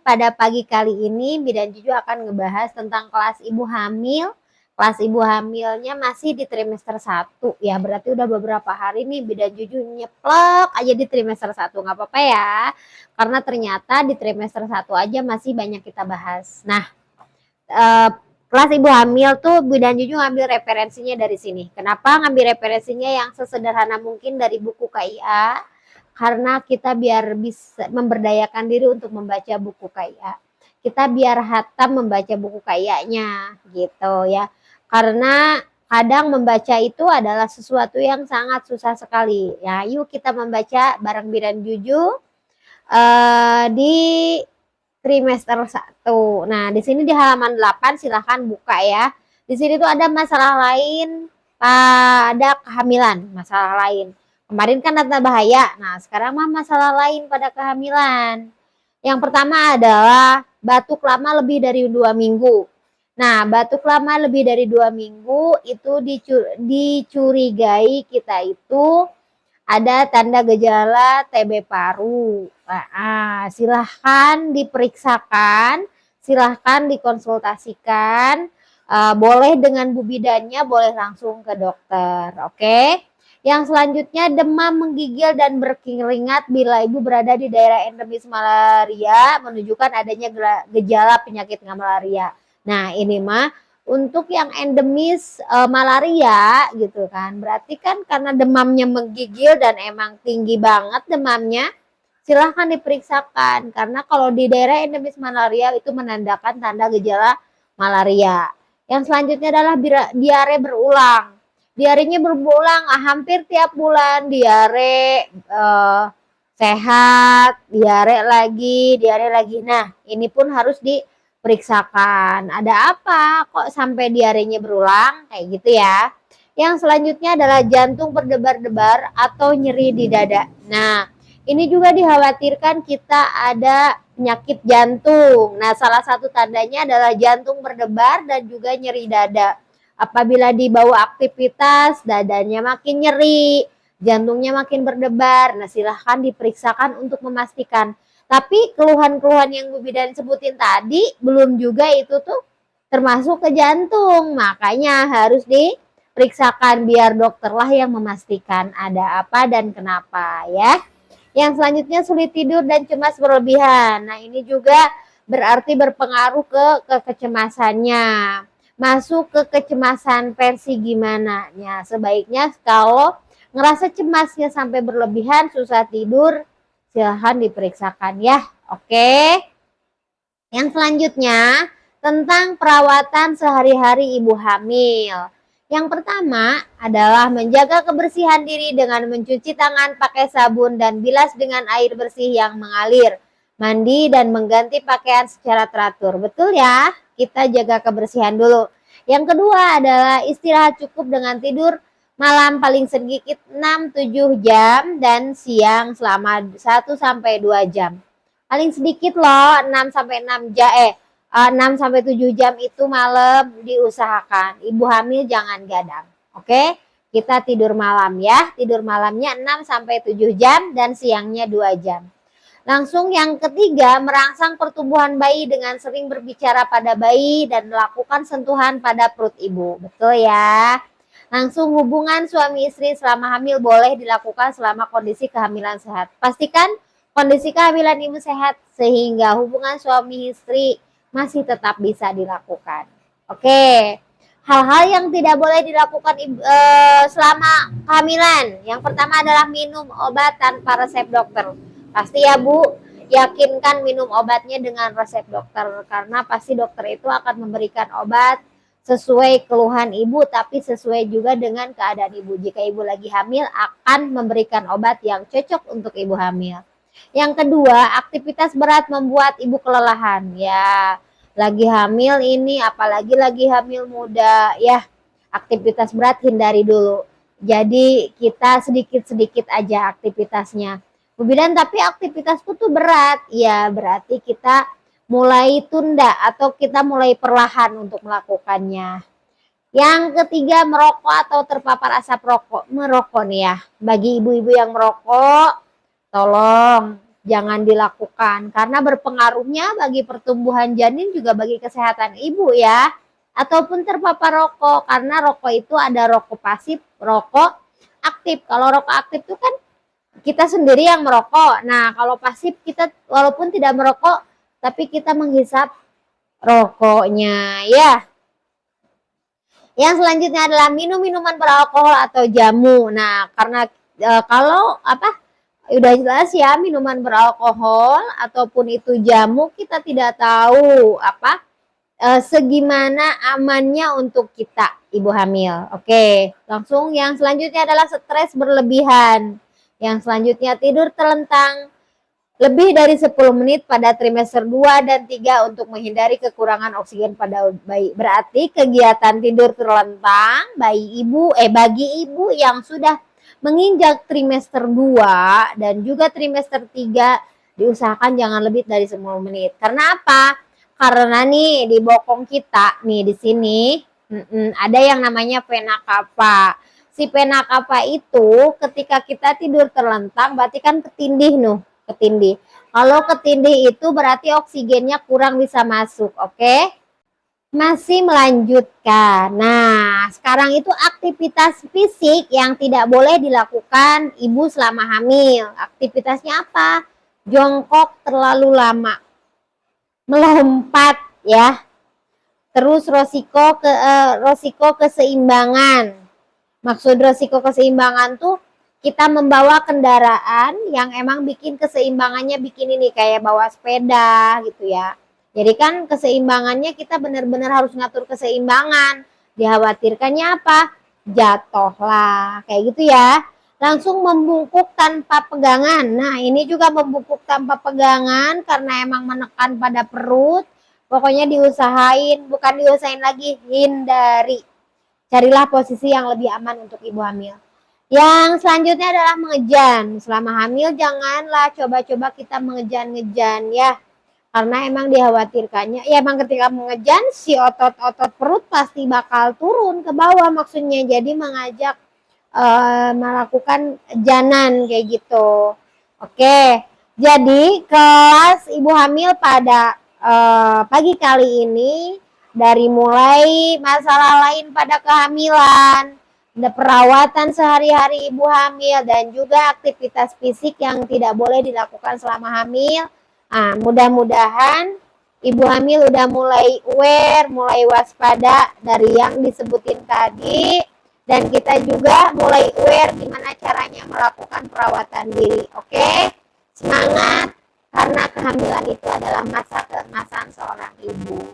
pada pagi kali ini Bidan Juju akan ngebahas tentang kelas ibu hamil. Kelas ibu hamilnya masih di trimester 1 ya, berarti udah beberapa hari nih Bidan Juju nyeplok aja di trimester 1. Nggak apa-apa ya, karena ternyata di trimester 1 aja masih banyak kita bahas. Nah, kelas ibu hamil tuh Bidan Juju ngambil referensinya dari sini. Kenapa ngambil referensinya yang sesederhana mungkin dari buku KIA? Karena kita biar bisa memberdayakan diri untuk membaca buku KIA. Kita biar hatam membaca buku KIA-nya gitu ya. Karena kadang membaca itu adalah sesuatu yang sangat susah sekali. Ya, yuk kita membaca bareng Bidan Juju di trimester 1. Nah, di sini di halaman 8 silahkan buka ya. Di sini tuh ada masalah lain pada kehamilan, masalah lain. Kemarin kan tanda bahaya. Nah, sekarang mah masalah lain pada kehamilan. Yang pertama adalah batuk lama lebih dari 2 minggu. Nah, batuk lama lebih dari 2 minggu itu dicurigai kita itu ada tanda gejala TB paru. Nah, silahkan diperiksakan, silahkan dikonsultasikan. Boleh dengan bu bidannya, boleh langsung ke dokter. Oke. Yang selanjutnya demam menggigil dan berkeringat bila ibu berada di daerah endemis malaria menunjukkan adanya gejala penyakit malaria. Nah, ini mah untuk yang endemis malaria gitu kan. Berarti kan karena demamnya menggigil dan emang tinggi banget demamnya, silahkan diperiksakan. Karena kalau di daerah endemis malaria itu menandakan tanda gejala malaria. Yang selanjutnya adalah diare berulang. Diarenya berulang hampir tiap bulan, diare sehat, diare lagi. Nah, ini pun harus diperiksakan. Ada apa kok sampai diarenya berulang kayak gitu ya. Yang selanjutnya adalah jantung berdebar-debar atau nyeri di dada. Nah, ini juga dikhawatirkan kita ada penyakit jantung. Nah, salah satu tandanya adalah jantung berdebar dan juga nyeri dada. Apabila dibawa aktivitas, dadanya makin nyeri, jantungnya makin berdebar. Nah, silahkan diperiksakan untuk memastikan. Tapi keluhan-keluhan yang Bu Bidan sebutin tadi belum juga itu tuh termasuk ke jantung. Makanya harus diperiksakan biar dokter lah yang memastikan ada apa dan kenapa ya. Yang selanjutnya sulit tidur dan cemas berlebihan. Nah, ini juga berarti berpengaruh ke kecemasannya. Masuk ke kecemasan versi gimana? Ya, sebaiknya kalau ngerasa cemasnya sampai berlebihan, susah tidur, silahkan diperiksakan ya. Oke. Yang selanjutnya tentang perawatan sehari-hari ibu hamil. Yang pertama adalah menjaga kebersihan diri dengan mencuci tangan pakai sabun dan bilas dengan air bersih yang mengalir. Mandi dan mengganti pakaian secara teratur. Betul ya? Kita jaga kebersihan dulu. Yang kedua adalah istirahat cukup dengan tidur malam paling sedikit 6-7 jam dan siang selama 1-2 jam. Paling sedikit loh 6-6 jam 6-7 jam itu malam diusahakan. Ibu hamil jangan gadang. Oke? Kita tidur malam ya. Tidur malamnya 6-7 jam dan siangnya 2 jam. Langsung yang ketiga, merangsang pertumbuhan bayi dengan sering berbicara pada bayi dan melakukan sentuhan pada perut ibu. Betul ya? Langsung hubungan suami istri selama hamil boleh dilakukan selama kondisi kehamilan sehat. Pastikan kondisi kehamilan ibu sehat sehingga hubungan suami istri masih tetap bisa dilakukan. Oke. Hal-hal yang tidak boleh dilakukan selama kehamilan. Yang pertama adalah minum obat tanpa resep dokter. Pasti ya Bu, yakinkan minum obatnya dengan resep dokter. Karena pasti dokter itu akan memberikan obat sesuai keluhan ibu, tapi sesuai juga dengan keadaan ibu. Jika ibu lagi hamil, akan memberikan obat yang cocok untuk ibu hamil. Yang kedua, aktivitas berat membuat ibu kelelahan. Ya, lagi hamil ini, apalagi lagi hamil muda, ya aktivitas berat hindari dulu. Jadi kita sedikit-sedikit aja aktivitasnya. Bu Bidan, tapi aktivitasku tuh berat. Ya, berarti kita mulai tunda atau kita mulai perlahan untuk melakukannya. Yang ketiga, merokok atau terpapar asap merokok nih ya. Bagi ibu-ibu yang merokok, tolong jangan dilakukan karena berpengaruhnya bagi pertumbuhan janin juga bagi kesehatan ibu ya. Ataupun terpapar rokok, karena rokok itu ada rokok pasif, rokok aktif. Kalau rokok aktif itu kan kita sendiri yang merokok. Nah, kalau pasif kita walaupun tidak merokok tapi kita menghisap rokoknya ya. Yang selanjutnya adalah minum minuman beralkohol atau jamu. Nah, karena kalau udah jelas ya, minuman beralkohol ataupun itu jamu, kita tidak tahu segimana amannya untuk kita ibu hamil. Oke, langsung yang selanjutnya adalah stres berlebihan. Yang selanjutnya tidur terlentang lebih dari 10 menit pada trimester 2 dan 3 untuk menghindari kekurangan oksigen pada bayi. Berarti kegiatan tidur terlentang bagi ibu yang sudah menginjak trimester 2 dan juga trimester 3 diusahakan jangan lebih dari 10 menit. Karena apa? Karena nih di bokong kita nih di sini ada yang namanya vena cava. Si vena cava itu ketika kita tidur terlentang berarti kan ketindih ketindih. Kalau ketindih itu berarti oksigennya kurang bisa masuk, oke? Masih melanjutkan. Nah, sekarang itu aktivitas fisik yang tidak boleh dilakukan ibu selama hamil. Aktivitasnya apa? Jongkok terlalu lama. Melompat ya. Terus resiko keseimbangan. Maksud resiko keseimbangan tuh kita membawa kendaraan yang emang bikin keseimbangannya ini kayak bawa sepeda gitu ya. Jadi kan keseimbangannya kita benar-benar harus ngatur keseimbangan. Dikhawatirkannya apa? Jatuh lah, kayak gitu ya. Langsung membungkuk tanpa pegangan. Nah, ini juga membungkuk tanpa pegangan karena emang menekan pada perut. Pokoknya bukan diusahain lagi, hindari. Carilah posisi yang lebih aman untuk ibu hamil. Yang selanjutnya adalah mengejan. Selama hamil janganlah coba-coba kita mengejan-ngejan ya. Karena emang dikhawatirkannya, ya emang ketika mengejan si otot-otot perut pasti bakal turun ke bawah maksudnya. Jadi mengajak melakukan janan kayak gitu. Oke, jadi kelas ibu hamil pada pagi kali ini dari mulai masalah lain pada kehamilan, perawatan sehari-hari ibu hamil, dan juga aktivitas fisik yang tidak boleh dilakukan selama hamil. Nah, mudah-mudahan ibu hamil udah mulai aware, mulai waspada dari yang disebutin tadi, dan kita juga mulai aware gimana caranya melakukan perawatan diri. Oke? Semangat, karena kehamilan itu adalah masa keemasan seorang ibu.